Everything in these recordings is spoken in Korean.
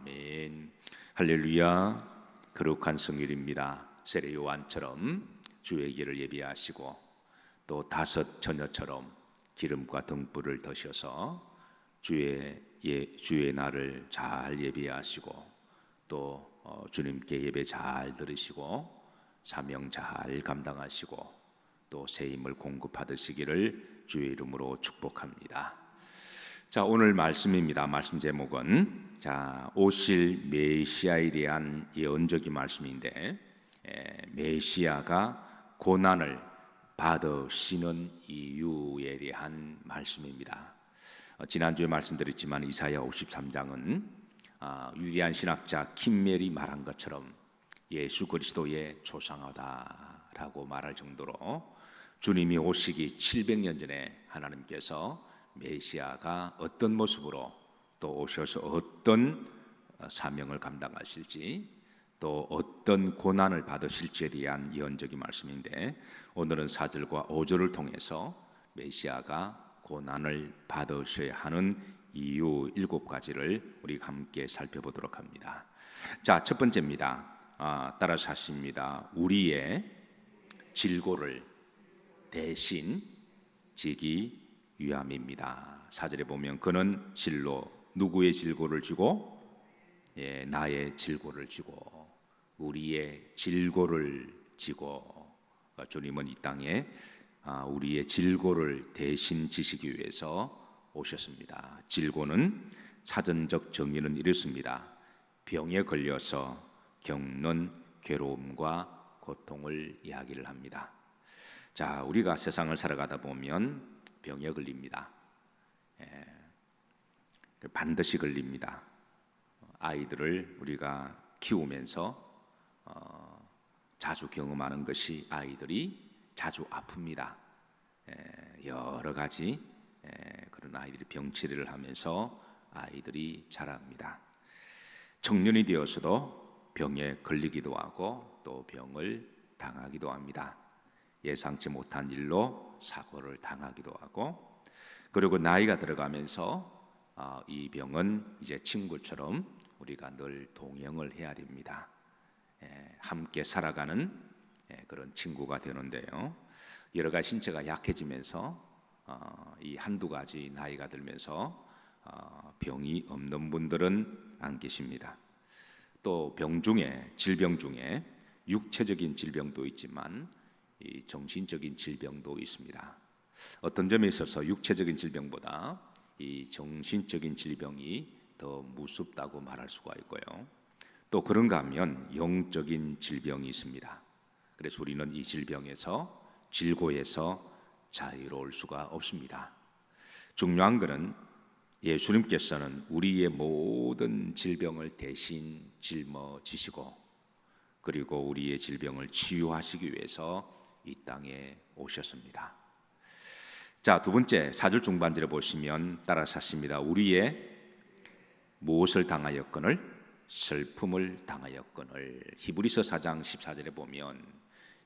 아멘. 할렐루야. 거룩한 성일입니다. 세례 요한처럼 주의 길을 예비하시고 또 다섯 처녀처럼 기름과 등불을 드셔서 주의 날을 잘 예비하시고 또 주님께 예배 잘 들으시고 사명 잘 감당하시고 또 새 힘을 공급받으시기를 주의 이름으로 축복합니다. 자, 오늘 말씀입니다. 말씀 제목은 오실 메시아에 대한 예언적인 말씀인데, 메시아가 고난을 받으시는 이유에 대한 말씀입니다. 지난주에 말씀드렸지만 이사야 53장은 위대한 신학자 킴멜이 말한 것처럼 예수 그리스도의 조상하다라고 말할 정도로 주님이 오시기 700년 전에 하나님께서 메시아가 어떤 모습으로 또 오셔서 어떤 사명을 감당하실지 또 어떤 고난을 받으실지에 대한 예언적인 말씀인데, 오늘은 4절과 5절을 통해서 메시아가 고난을 받으셔야 하는 이유 7가지를 우리 함께 살펴보도록 합니다. 자, 첫 번째입니다. 따라서 하십니다. 우리의 질고를 대신 지기 위함입니다. 4절에 보면 그는 질로, 누구의 질고를 지고? 나의 질고를 지고, 우리의 질고를 지고, 주님은 이 땅에 우리의 질고를 대신 지시기 위해서 오셨습니다. 질고는 사전적 정의는 이렇습니다. 병에 걸려서 겪는 괴로움과 고통을 이야기를 합니다. 자, 우리가 세상을 살아가다 보면 병에 걸립니다. 반드시 걸립니다. 아이들을 우리가 키우면서 자주 경험하는 것이 아이들이 자주 아픕니다. 여러 가지 그런 아이들이 병치레를 하면서 아이들이 자랍니다. 청년이 되어서도 병에 걸리기도 하고 또 병을 당하기도 합니다. 예상치 못한 일로 사고를 당하기도 하고, 그리고 나이가 들어가면서 이 병은 이제 친구처럼 우리가 늘 동행을 해야 됩니다. 함께 살아가는 그런 친구가 되는데요, 여러 가지 신체가 약해지면서 이 한두 가지 나이가 들면서 병이 없는 분들은 안 계십니다. 또 질병 중에 육체적인 질병도 있지만 이 정신적인 질병도 있습니다. 어떤 점에 있어서 육체적인 질병보다 이 정신적인 질병이 더 무섭다고 말할 수가 있고요. 또 그런가 하면 영적인 질병이 있습니다. 그래서 우리는 이 질고에서 자유로울 수가 없습니다. 중요한 것은 예수님께서는 우리의 모든 질병을 대신 짊어지시고 그리고 우리의 질병을 치유하시기 위해서 이 땅에 오셨습니다. 자, 두 번째 4절 중반절에 보시면 따라서 하십니다. 우리의 무엇을 당하였거늘? 슬픔을 당하였거늘. 히브리서 4장 14절에 보면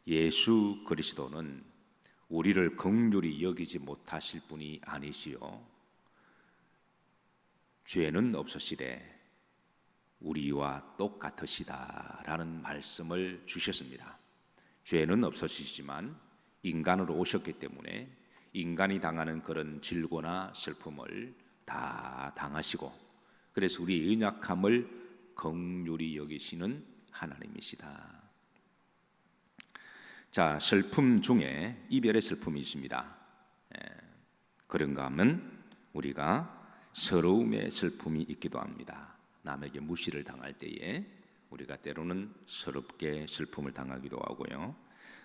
예수 그리스도는 우리를 긍휼히 여기지 못하실 분이 아니시요 죄는 없으시되 우리와 똑같으시다라는 말씀을 주셨습니다. 죄는 없으시지만 인간으로 오셨기 때문에 인간이 당하는 그런 질고나 슬픔을 다 당하시고, 그래서 우리의 연약함을 긍휼히 여기시는 하나님이시다. 자, 슬픔 중에 이별의 슬픔이 있습니다. 그런가 하면 우리가 서러움의 슬픔이 있기도 합니다. 남에게 무시를 당할 때에 우리가 때로는 서럽게 슬픔을 당하기도 하고요.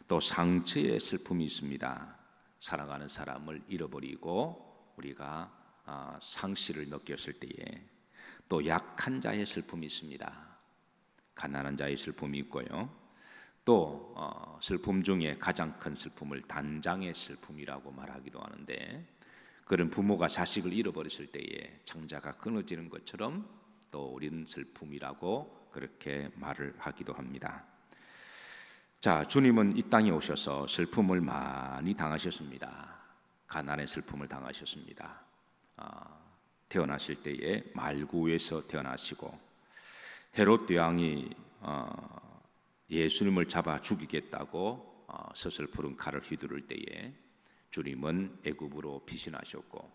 또 상처의 슬픔이 있습니다. 사랑하는 사람을 잃어버리고 우리가 상실을 느꼈을 때에. 또 약한 자의 슬픔이 있습니다. 가난한 자의 슬픔이 있고요. 또 슬픔 중에 가장 큰 슬픔을 단장의 슬픔이라고 말하기도 하는데, 그런 부모가 자식을 잃어버렸을 때에 창자가 끊어지는 것처럼 또 우리는 슬픔이라고 그렇게 말을 하기도 합니다. 자, 주님은 이 땅에 오셔서 슬픔을 많이 당하셨습니다. 가난의 슬픔을 당하셨습니다. 태어나실 때에 말구에서 태어나시고 헤롯 대왕이 예수님을 잡아 죽이겠다고 서슬푸른 칼을 휘두를 때에 주님은 애굽으로 피신하셨고,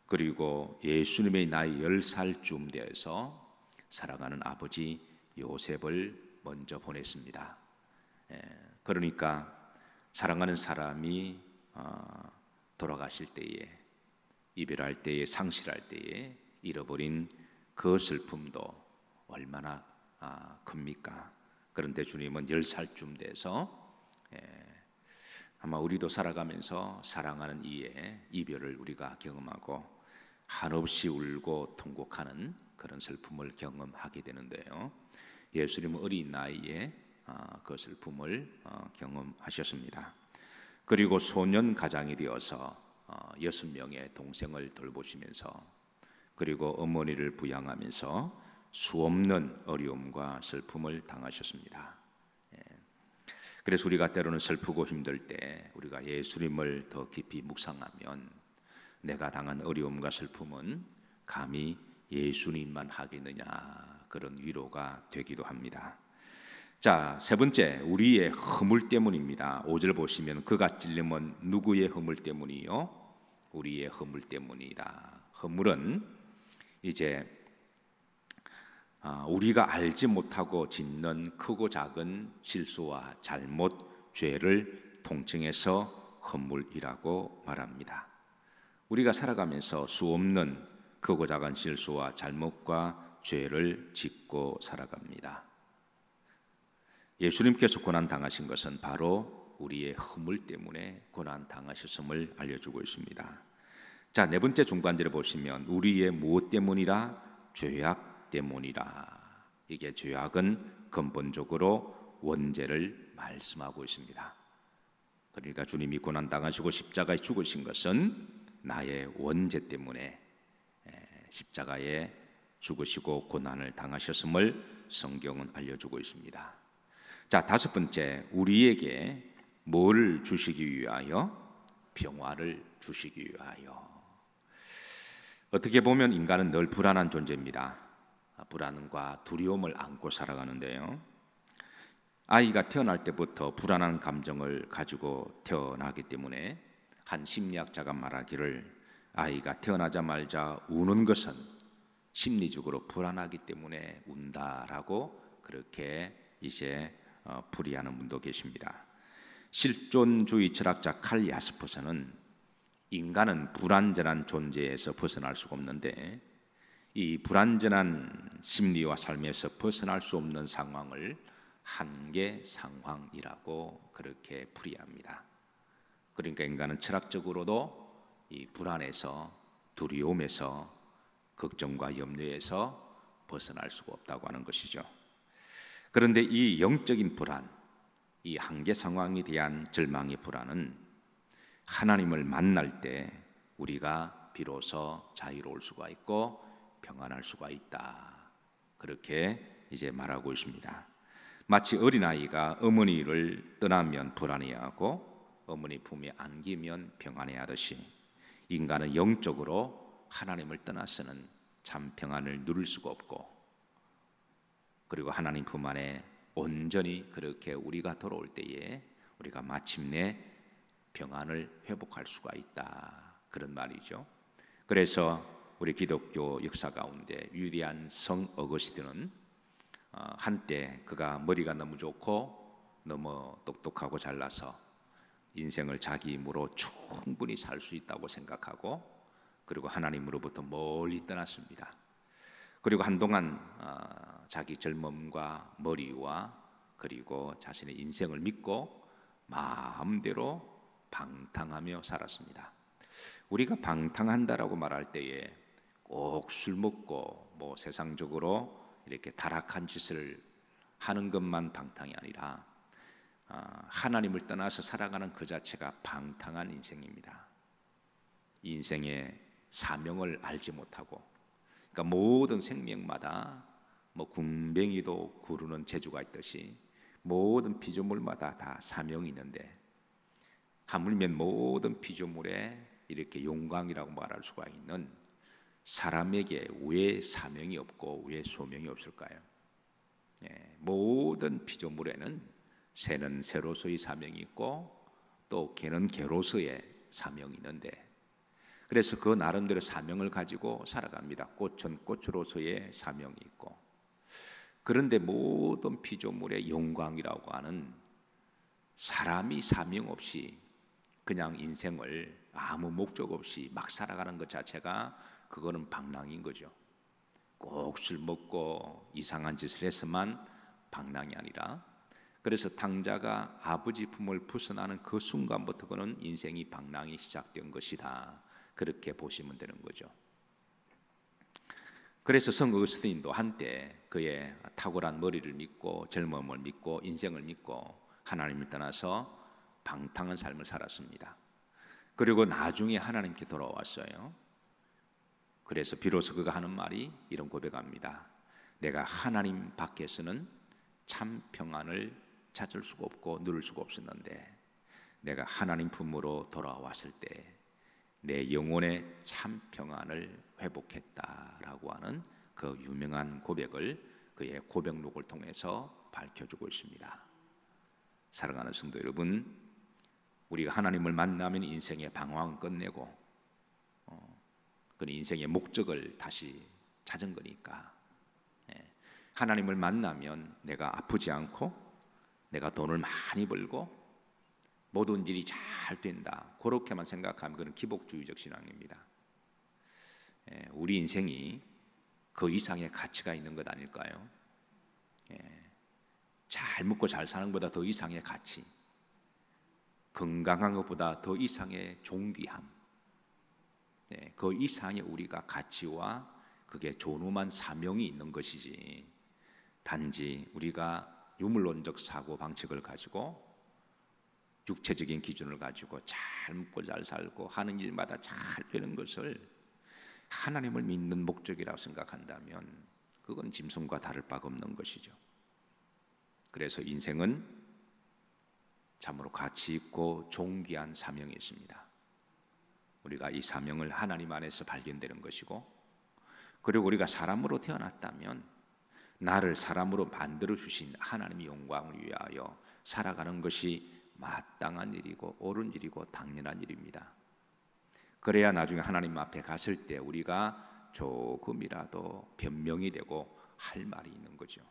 그리고 예수님의 나이 10살쯤 되어서 사랑하는 아버지 요셉을 먼저 보냈습니다. 그러니까 사랑하는 사람이 돌아가실 때에, 이별할 때에, 상실할 때에 잃어버린 그 슬픔도 얼마나 큽니까? 그런데 주님은 10살쯤 돼서 아마 우리도 살아가면서 사랑하는 이의 이별을 우리가 경험하고 한없이 울고 통곡하는 그런 슬픔을 경험하게 되는데요, 예수님은 어린 나이에 그 슬픔을 경험하셨습니다. 그리고 소년 가장이 되어서 6명의 동생을 돌보시면서, 그리고 어머니를 부양하면서 수없는 어려움과 슬픔을 당하셨습니다. 그래서 우리가 때로는 슬프고 힘들 때 우리가 예수님을 더 깊이 묵상하면 내가 당한 어려움과 슬픔은 감히 예수님만 하겠느냐, 그런 위로가 되기도 합니다. 자, 세 번째, 우리의 허물 때문입니다. 5절 보시면 그가 찔림은 누구의 허물 때문이요? 우리의 허물 때문이다. 허물은 이제 우리가 알지 못하고 짓는 크고 작은 실수와 잘못, 죄를 통칭해서 허물이라고 말합니다. 우리가 살아가면서 수없는 크고 작은 실수와 잘못과 죄를 짓고 살아갑니다. 예수님께서 고난 당하신 것은 바로 우리의 허물 때문에 고난 당하셨음을 알려주고 있습니다. 자, 네 번째 중간절에 보시면 우리의 무엇 때문이라? 죄악 때문이라. 이게 죄악은 근본적으로 원죄를 말씀하고 있습니다. 그러니까 주님이 고난 당하시고 십자가에 죽으신 것은 나의 원죄 때문에 십자가에 죽으시고 고난을 당하셨음을 성경은 알려주고 있습니다. 자, 다섯 번째, 우리에게 뭘 주시기 위하여? 평화를 주시기 위하여. 어떻게 보면 인간은 늘 불안한 존재입니다. 불안과 두려움을 안고 살아가는데요, 아이가 태어날 때부터 불안한 감정을 가지고 태어나기 때문에 한 심리학자가 말하기를 아이가 태어나자마자 우는 것은 심리적으로 불안하기 때문에 운다라고 그렇게 이제 풀이하는 분도 계십니다. 실존주의 철학자 칼 야스퍼스는 인간은 불완전한 존재에서 벗어날 수가 없는데 이 불완전한 심리와 삶에서 벗어날 수 없는 상황을 한계 상황이라고 그렇게 풀이합니다. 그러니까 인간은 철학적으로도 이 불안에서, 두려움에서, 걱정과 염려에서 벗어날 수가 없다고 하는 것이죠. 그런데 이 영적인 불안, 이 한계 상황에 대한 절망의 불안은 하나님을 만날 때 우리가 비로소 자유로울 수가 있고 평안할 수가 있다, 그렇게 이제 말하고 있습니다. 마치 어린아이가 어머니를 떠나면 불안해하고 어머니 품에 안기면 평안해하듯이 인간은 영적으로 하나님을 떠나서는 참 평안을 누릴 수가 없고, 그리고 하나님 품 안에 온전히 그렇게 우리가 돌아올 때에 우리가 마침내 평안을 회복할 수가 있다, 그런 말이죠. 그래서 우리 기독교 역사 가운데 위대한 성 어거스틴은 한때 그가 머리가 너무 좋고 너무 똑똑하고 잘나서 인생을 자기 힘으로 충분히 살 수 있다고 생각하고, 그리고 하나님으로부터 멀리 떠났습니다. 그리고 한동안 자기 젊음과 머리와 그리고 자신의 인생을 믿고 마음대로 방탕하며 살았습니다. 우리가 방탕한다라고 말할 때에 꼭 술 먹고 뭐 세상적으로 이렇게 타락한 짓을 하는 것만 방탕이 아니라 하나님을 떠나서 살아가는 그 자체가 방탕한 인생입니다. 이 인생의 사명을 알지 못하고, 그러니까 모든 생명마다 뭐 군뱅이도 구르는 재주가 있듯이 모든 피조물마다 다 사명이 있는데, 하물며 모든 피조물에 이렇게 영광이라고 말할 수가 있는 사람에게 왜 사명이 없고 왜 소명이 없을까요? 모든 피조물에는 새는 새로서의 사명이 있고 또 개는 개로서의 사명이 있는데, 그래서 그 나름대로 사명을 가지고 살아갑니다. 꽃은 꽃으로서의 사명이 있고. 그런데 모든 피조물의 영광이라고 하는, 사람이 사명 없이 그냥 인생을 아무 목적 없이 막 살아가는 것 자체가, 그거는 방랑인 거죠. 꼭 술 먹고 이상한 짓을 해서만 방랑이 아니라, 그래서 당자가 아버지 품을 벗어나는 그 순간부터 그는 인생이 방랑이 시작된 것이다, 그렇게 보시면 되는 거죠. 그래서 성도 어거스틴도 한때 그의 탁월한 머리를 믿고 젊음을 믿고 인생을 믿고 하나님을 떠나서 방탕한 삶을 살았습니다. 그리고 나중에 하나님께 돌아왔어요. 그래서 비로소 그가 하는 말이 이런 고백합니다. 내가 하나님 밖에서는 참 평안을 찾을 수가 없고 누릴 수가 없었는데, 내가 하나님 품으로 돌아왔을 때 내 영혼의 참 평안을 회복했다라고 하는 그 유명한 고백을 그의 고백록을 통해서 밝혀주고 있습니다. 사랑하는 성도 여러분, 우리가 하나님을 만나면 인생의 방황은 끝내고 그 인생의 목적을 다시 찾은 거니까, 하나님을 만나면 내가 아프지 않고 내가 돈을 많이 벌고 모든 일이 잘 된다, 그렇게만 생각하면 그건 기복주의적 신앙입니다. 우리 인생이 그 이상의 가치가 있는 것 아닐까요? 잘 먹고 잘 사는 것보다 더 이상의 가치, 건강한 것보다 더 이상의 존귀함, 그 이상의 우리가 가치와 그게 존엄한 사명이 있는 것이지, 단지 우리가 유물론적 사고 방식을 가지고 육체적인 기준을 가지고 잘 먹고 잘 살고 하는 일마다 잘 되는 것을 하나님을 믿는 목적이라고 생각한다면 그건 짐승과 다를 바가 없는 것이죠. 그래서 인생은 참으로 가치 있고 존귀한 사명이 있습니다. 우리가 이 사명을 하나님 안에서 발견되는 것이고, 그리고 우리가 사람으로 태어났다면 나를 사람으로 만들어 주신 하나님의 영광을 위하여 살아가는 것이 마땅한 일이고 옳은 일이고 당연한 일입니다. 그래야 나중에 하나님 앞에 갔을 때 우리가 조금이라도 변명이 되고 할 말이 있는 거죠.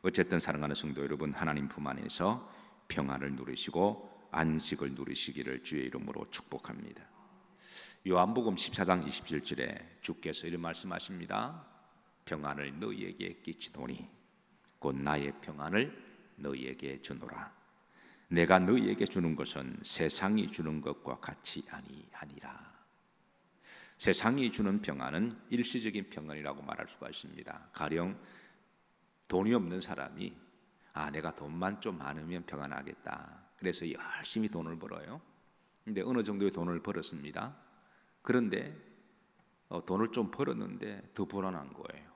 어쨌든 사랑하는 성도 여러분, 하나님 품 안에서 평안을 누리시고 안식을 누리시기를 주의 이름으로 축복합니다. 요한복음 14장 27절에 주께서 이런 말씀하십니다. 평안을 너희에게 끼치노니 곧 나의 평안을 너희에게 주노라. 내가 너희에게 주는 것은 세상이 주는 것과 같이 아니하니라. 세상이 주는 평안은 일시적인 평안이라고 말할 수가 있습니다. 가령 돈이 없는 사람이 내가 돈만 좀 많으면 평안하겠다, 그래서 열심히 돈을 벌어요. 근데 어느 정도의 돈을 벌었습니다. 그런데 돈을 좀 벌었는데 더 불안한 거예요.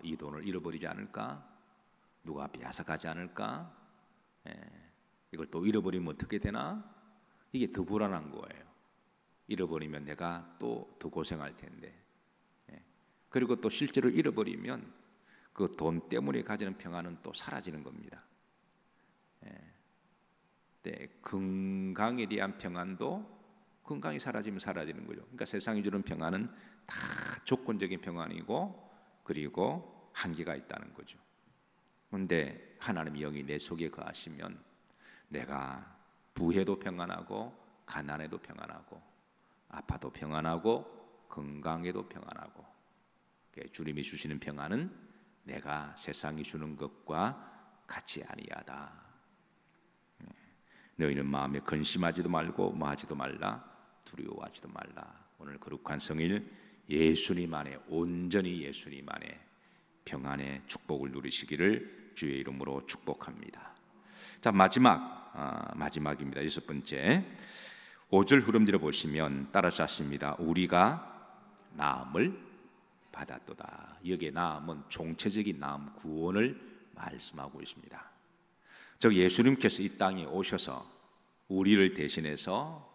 이 돈을 잃어버리지 않을까? 누가 빼앗아가지 않을까? 이걸 또 잃어버리면 어떻게 되나? 이게 더 불안한 거예요. 잃어버리면 내가 또 더 고생할 텐데. 그리고 또 실제로 잃어버리면 그 돈 때문에 가지는 평안은 또 사라지는 겁니다. 건강에 대한 평안도 건강이 사라지면 사라지는 거죠. 그러니까 세상이 주는 평안은 다 조건적인 평안이고, 그리고 한계가 있다는 거죠. 그런데 하나님의 영이 내 속에 거하시면 내가 부해도 평안하고 가난해도 평안하고 아파도 평안하고 건강해도 평안하고, 주님이 주시는 평안은 내가 세상이 주는 것과 같이 아니하다. 너희는 마음에 근심하지도 말고 뭐하지도 말라, 두려워하지도 말라. 오늘 거룩한 성일 예수님 안에, 온전히 예수님 안에 평안의 축복을 누리시기를 주의 이름으로 축복합니다. 자, 마지막입니다. 6번째 5절 흐름들어 보시면 따라서 하십니다. 우리가 나음을 받았도다. 여기에 나음은 총체적인 나음, 구원을 말씀하고 있습니다. 즉 예수님께서 이 땅에 오셔서 우리를 대신해서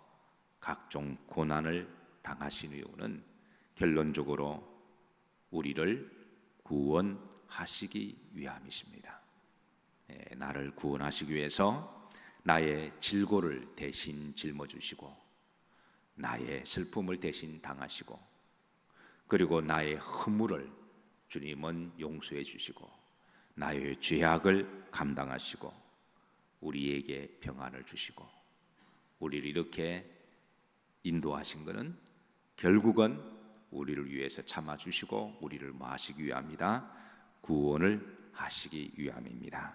각종 고난을 당하신 이유는 결론적으로 우리를 구원하시기 위함이십니다. 나를 구원하시기 위해서 나의 질고를 대신 짊어지시고 나의 슬픔을 대신 당하시고 그리고 나의 허물을 주님은 용서해 주시고 나의 죄악을 감당하시고 우리에게 평안을 주시고 우리를 이렇게 인도하신 것은 결국은 우리를 위해서 참아주시고 우리를 모하시기 위함이다. 구원을 하시기 위함입니다.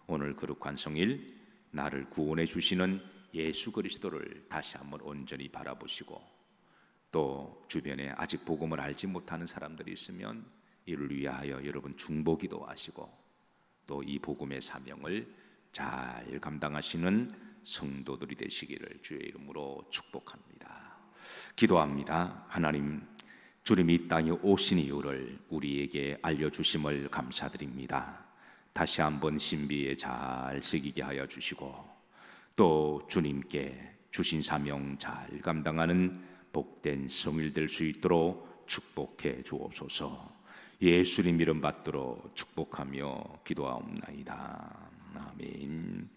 오늘 거룩한 성일 나를 구원해 주시는 예수 그리스도를 다시 한번 온전히 바라보시고 또 주변에 아직 복음을 알지 못하는 사람들이 있으면 이를 위하여 여러분 중보기도 하시고 또 이 복음의 사명을 잘 감당하시는 성도들이 되시기를 주의 이름으로 축복합니다. 기도합니다. 하나님, 주님이 이 땅에 오신 이유를 우리에게 알려주심을 감사드립니다. 다시 한번 신비에 잘 새기게 하여 주시고 또 주님께 주신 사명 잘 감당하는 복된 성일 될 수 있도록 축복해 주옵소서. 예수님 이름 받들어 축복하며 기도하옵나이다. 아멘.